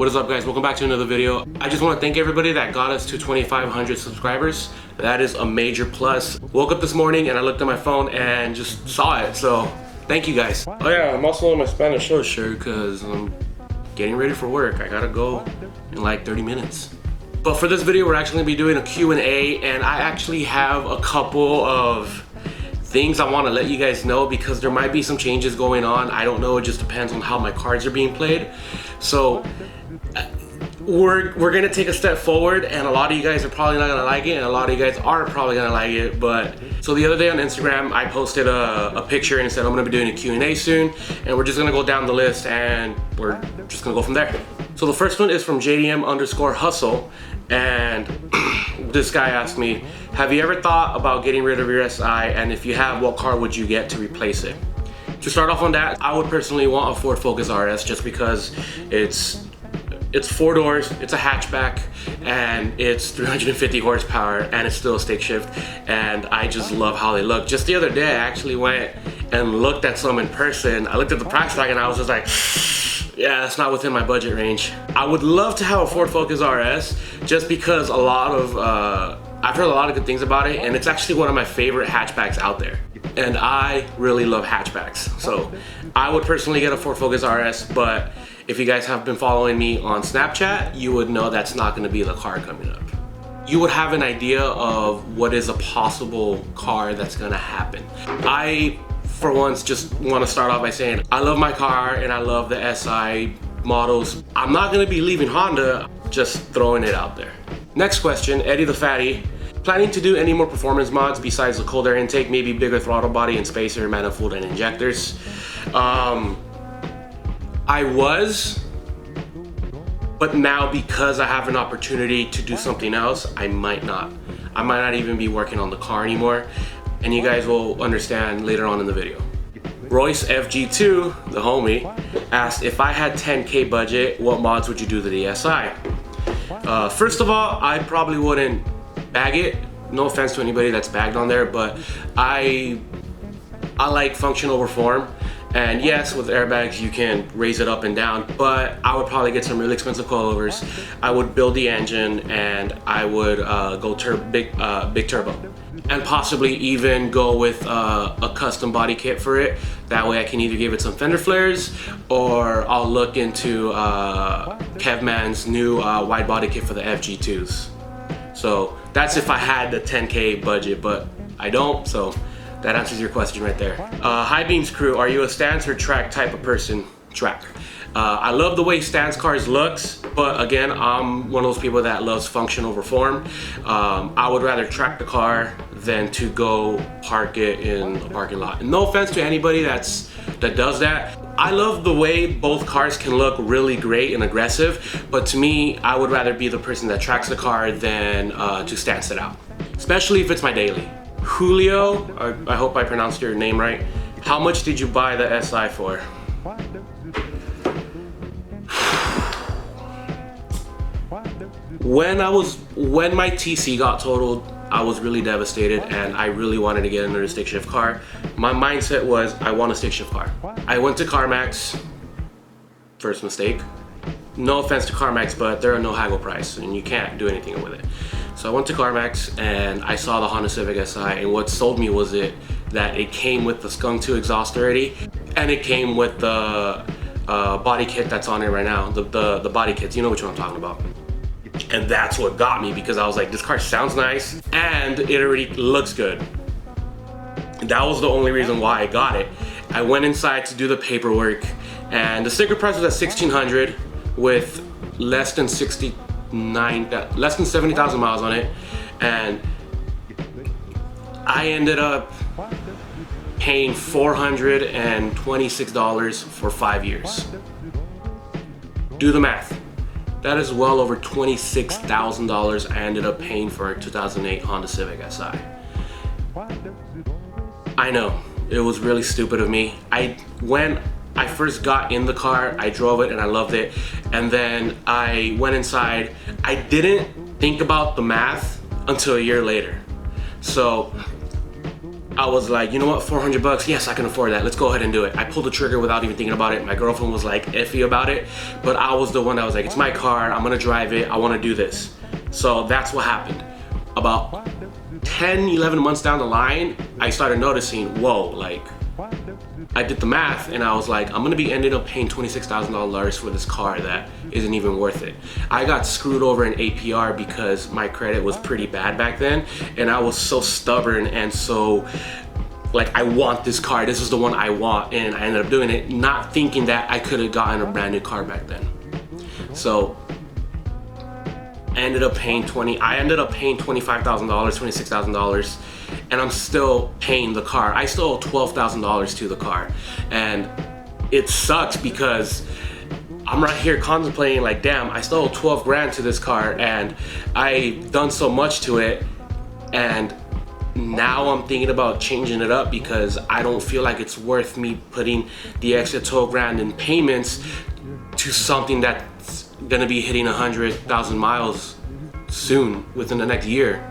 What is up, guys? Welcome back to another video. I just want to thank everybody that got us to 2,500 subscribers. That is a major plus. Woke up this morning and I looked at my phone and just saw it, so thank you guys. Oh yeah, I'm also in my Spanish show shirt because I'm getting ready for work. I gotta go in like 30 minutes. But for this video, we're actually gonna be doing a Q&A, and I actually have a couple of things I want to let you guys know because there might be some changes going on. I don't know, it just depends on how my cards are being played. So we're gonna take a step forward, and a lot of you guys are probably not gonna like it, and a lot of you guys are probably gonna like it. But so the other day on Instagram, I posted a picture and said I'm gonna be doing a Q&A soon, and we're just gonna go down the list and we're just gonna go from there. So the first one is from JDM_hustle, and this guy asked me, have you ever thought about getting rid of your SI, and if you have, what car would you get to replace it? To start off on that, I would personally want a Ford Focus RS just because it's 4 doors, it's a hatchback, and it's 350 horsepower, and it's still a stick shift, and I just love how they look. Just the other day, I actually went and looked at some in person. I looked at the price tag and I was just like, yeah, that's not within my budget range. I would love to have a Ford Focus RS just because I've heard a lot of good things about it, and it's actually one of my favorite hatchbacks out there. And I really love hatchbacks. So I would personally get a Ford Focus RS, but if you guys have been following me on Snapchat, you would know that's not gonna be the car coming up. You would have an idea of what is a possible car that's gonna happen. I, for once, just wanna start off by saying, I love my car and I love the SI models. I'm not gonna be leaving Honda, just throwing it out there. Next question, Eddie the Fatty. Planning to do any more performance mods besides the cold air intake, maybe bigger throttle body and spacer, manifold and injectors? I was, but now because I have an opportunity to do something else, I might not even be working on the car anymore, and you guys will understand later on in the video. Royce FG2, the homie, asked, if I had 10K budget, what mods would you do to the SI? First of all, I probably wouldn't bag it. No offense to anybody that's bagged on there, but I like function over form. And yes, with airbags you can raise it up and down, but I would probably get some really expensive coilovers. I would build the engine, and I would go big turbo, and possibly even go with a custom body kit for it. That way I can either give it some fender flares, or I'll look into Kevman's new wide body kit for the FG2s. So that's if I had the 10K budget, but I don't, so that answers your question right there. High Beams crew, are you a stance or track type of person? Track. I love the way stance cars looks, but again, I'm one of those people that loves function over form. I would rather track the car than to go park it in a parking lot. And no offense to anybody that does that. I love the way both cars can look really great and aggressive, but to me, I would rather be the person that tracks the car than to stance it out, especially if it's my daily. Julio, I hope I pronounced your name right. How much did you buy the SI for? When my TC got totaled, I was really devastated, and I really wanted to get another stick shift car. My mindset was, I want a stick shift car. I went to CarMax, first mistake. No offense to CarMax, but they're a no haggle price and you can't do anything with it. So I went to CarMax and I saw the Honda Civic Si, and what sold me was that it came with the Skunk 2 exhaust already, and it came with the body kit that's on it right now, the body kits, you know which one I'm talking about. And that's what got me, because I was like, this car sounds nice and it already looks good. And that was the only reason why I got it. I went inside to do the paperwork, and the sticker price was at $1,600 with less than 70,000 miles on it, and I ended up paying $426 for 5 years. Do the math. That is well over $26,000 I ended up paying for a 2008 Honda Civic Si. I know, it was really stupid of me. When I first got in the car, I drove it and I loved it, and then I went inside. I didn't think about the math until a year later. So I was like, you know what, 400 bucks, yes, I can afford that. Let's go ahead and do it. I pulled the trigger without even thinking about it. My girlfriend was like iffy about it, but I was the one that was like, it's my car, I'm gonna drive it, I wanna do this. So that's what happened. About 10, 11 months down the line, I started noticing, whoa, like, I did the math and I was like, I'm gonna be ended up paying $26,000 for this car that isn't even worth it. I got screwed over in APR because my credit was pretty bad back then, and I was so stubborn and so like, I want this car, this is the one I want, and I ended up doing it, not thinking that I could have gotten a brand new car back then. So I ended up paying $25,000, $26,000, and I'm still paying the car. I still owe $12,000 to the car, and it sucks because I'm right here contemplating like, damn, I still owe 12 grand to this car, and I've done so much to it, and now I'm thinking about changing it up because I don't feel like it's worth me putting the extra 12 grand in payments to something that's gonna be hitting 100,000 miles soon, within the next year.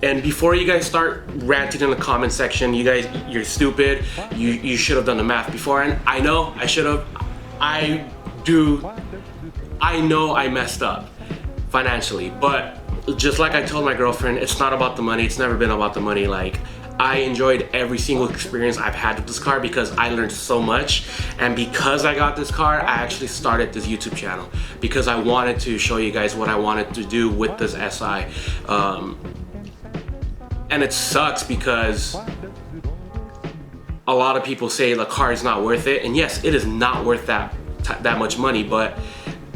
And before you guys start ranting in the comment section, you're stupid, you should have done the math before, and I know I should have. I know I messed up financially, but just like I told my girlfriend, it's not about the money, it's never been about the money. Like, I enjoyed every single experience I've had with this car because I learned so much, and because I got this car, I actually started this YouTube channel because I wanted to show you guys what I wanted to do with this SI. And it sucks because a lot of people say the car is not worth it, and yes, it is not worth that much money, but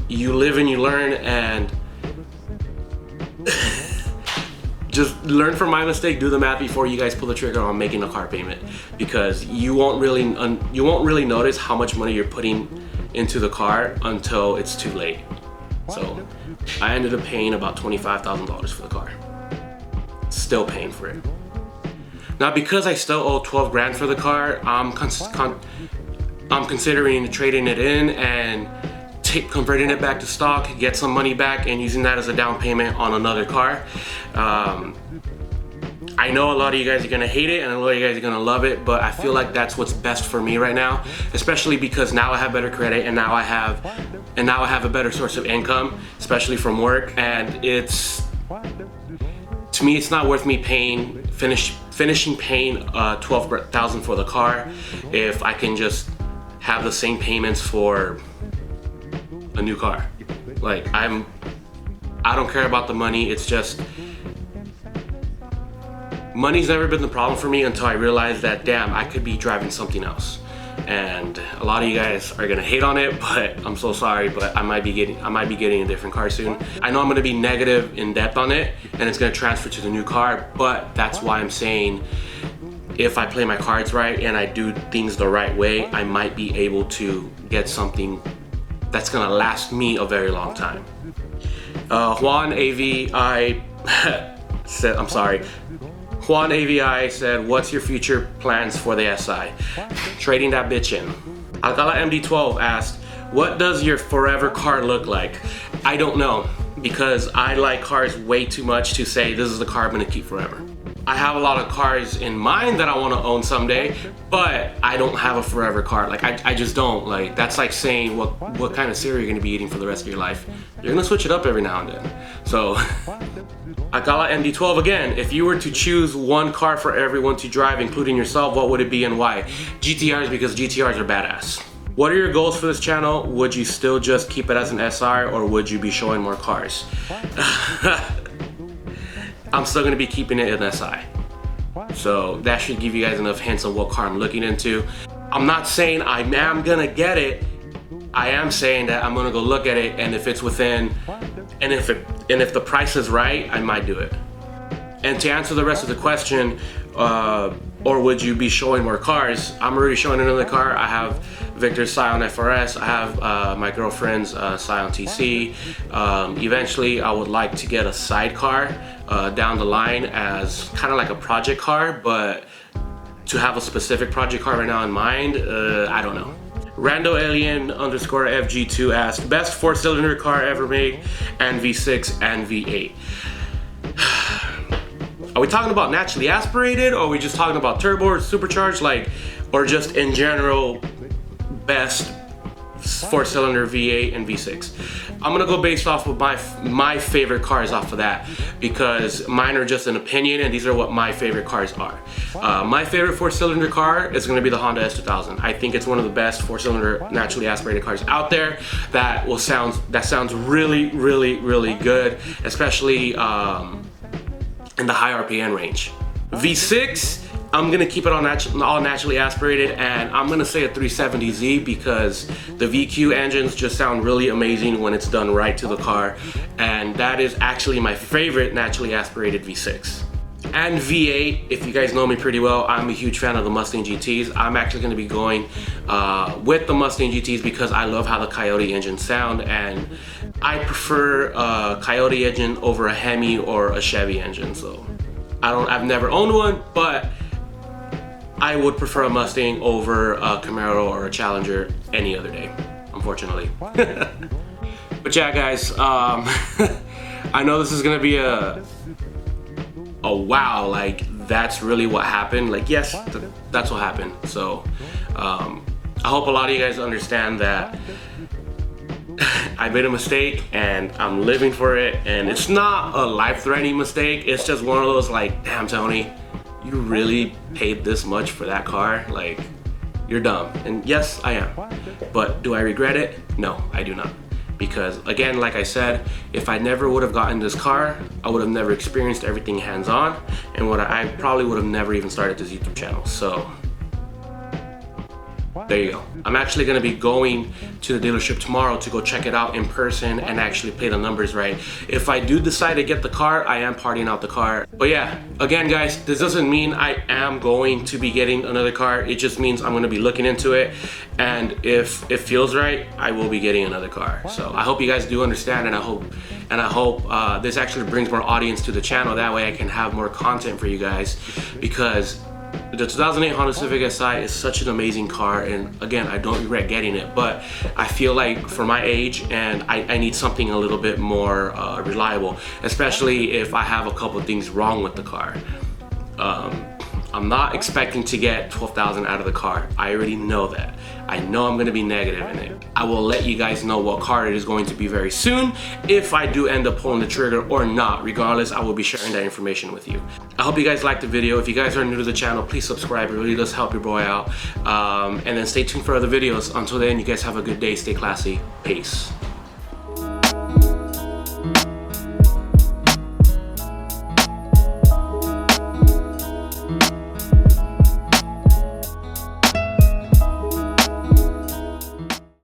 you live and you learn, and just learn from my mistake, do the math before you guys pull the trigger on making a car payment, because you won't really notice how much money you're putting into the car until it's too late. So I ended up paying about $25,000 for the car. Still paying for it. Now, because I still owe 12 grand for the car, I'm considering trading it in and converting it back to stock, get some money back, and using that as a down payment on another car. I know a lot of you guys are gonna hate it and a lot of you guys are gonna love it, but I feel like that's what's best for me right now, especially because now I have better credit, and now I have a better source of income, especially from work. And to me, it's not worth me finishing paying $12,000 for the car if I can just have the same payments for a new car. Like, I don't care about the money. It's just, money's never been the problem for me until I realized that, damn, I could be driving something else. And a lot of you guys are gonna hate on it, but I'm so sorry, but I might be getting a different car soon. I know I'm gonna be negative in depth on it, and it's gonna transfer to the new car, but that's why I'm saying, if I play my cards right and I do things the right way, I might be able to get something that's gonna last me a very long time. Juan AVI said, I'm sorry. Juan AVI said, what's your future plans for the SI? Trading that bitch in. Alcala MD12 asked, what does your forever car look like? I don't know, because I like cars way too much to say this is the car I'm gonna keep forever. I have a lot of cars in mind that I want to own someday, but I don't have a forever car. Like, I just don't. Like, that's like saying what kind of cereal you're gonna be eating for the rest of your life. You're gonna switch it up every now and then. So Alcala MD12 again, if you were to choose one car for everyone to drive, including yourself, what would it be and why? GTRs, because GTRs are badass. What are your goals for this channel? Would you still just keep it as an SR, or would you be showing more cars? I'm still gonna be keeping it in SI. So that should give you guys enough hints of what car I'm looking into. I'm not saying I am gonna get it. I am saying that I'm gonna go look at it, and if it's within, and if the price is right, I might do it. And to answer the rest of the question, or would you be showing more cars? I'm already showing another car. I have Victor's Scion FRS. I have my girlfriend's Scion TC. Eventually, I would like to get a sidecar down the line as kind of like a project car, but to have a specific project car right now in mind, I don't know. Rando Alien _ FG2 asked, best 4-cylinder car ever made, and V6 and V8. Are we talking about naturally aspirated, or are we just talking about turbo or supercharged, like, or just in general best 4-cylinder V8 and V6? I'm gonna go based off of my favorite cars off of that, because mine are just an opinion and these are what my favorite cars are. My favorite 4-cylinder car is gonna be the Honda S2000. I think it's one of the best 4-cylinder naturally aspirated cars out there that sounds really, really, really good, especially in the high RPM range. V6, I'm gonna keep it all naturally aspirated, and I'm gonna say a 370Z because the VQ engines just sound really amazing when it's done right to the car, and that is actually my favorite naturally aspirated V6. And V8, if you guys know me pretty well, I'm a huge fan of the Mustang GTs. I'm actually gonna be going with the Mustang GTs because I love how the Coyote engines sound, and I prefer a Coyote engine over a Hemi or a Chevy engine. So I've never owned one, but I would prefer a Mustang over a Camaro or a Challenger any other day, unfortunately. But yeah, guys, I know this is gonna be a wow, like that's really what happened. Like, yes, that's what happened. So I hope a lot of you guys understand that I made a mistake and I'm living for it, and it's not a life-threatening mistake. It's just one of those like, damn, Tony, you really paid this much for that car? Like, you're dumb. And yes, I am. But do I regret it? No, I do not. Because again, like I said, if I never would have gotten this car, I would have never experienced everything hands-on, and I probably would have never even started this YouTube channel. So there you go. I'm actually gonna be going to the dealership tomorrow to go check it out in person and actually play the numbers right. If I do decide to get the car, I am partying out the car. But yeah, again guys, this doesn't mean I am going to be getting another car. It just means I'm gonna be looking into it, and if it feels right, I will be getting another car. So I hope you guys do understand, and I hope this actually brings more audience to the channel. That way I can have more content for you guys, because the 2008 Honda Civic Si is such an amazing car, and again, I don't regret getting it, but I feel like for my age, and I need something a little bit more reliable, especially if I have a couple of things wrong with the car. I'm not expecting to get 12,000 out of the car. I already know that. I know I'm gonna be negative in it. I will let you guys know what car it is going to be very soon, if I do end up pulling the trigger or not. Regardless, I will be sharing that information with you. I hope you guys liked the video. If you guys are new to the channel, please subscribe. It really does help your boy out. And then stay tuned for other videos. Until then, you guys have a good day. Stay classy. Peace.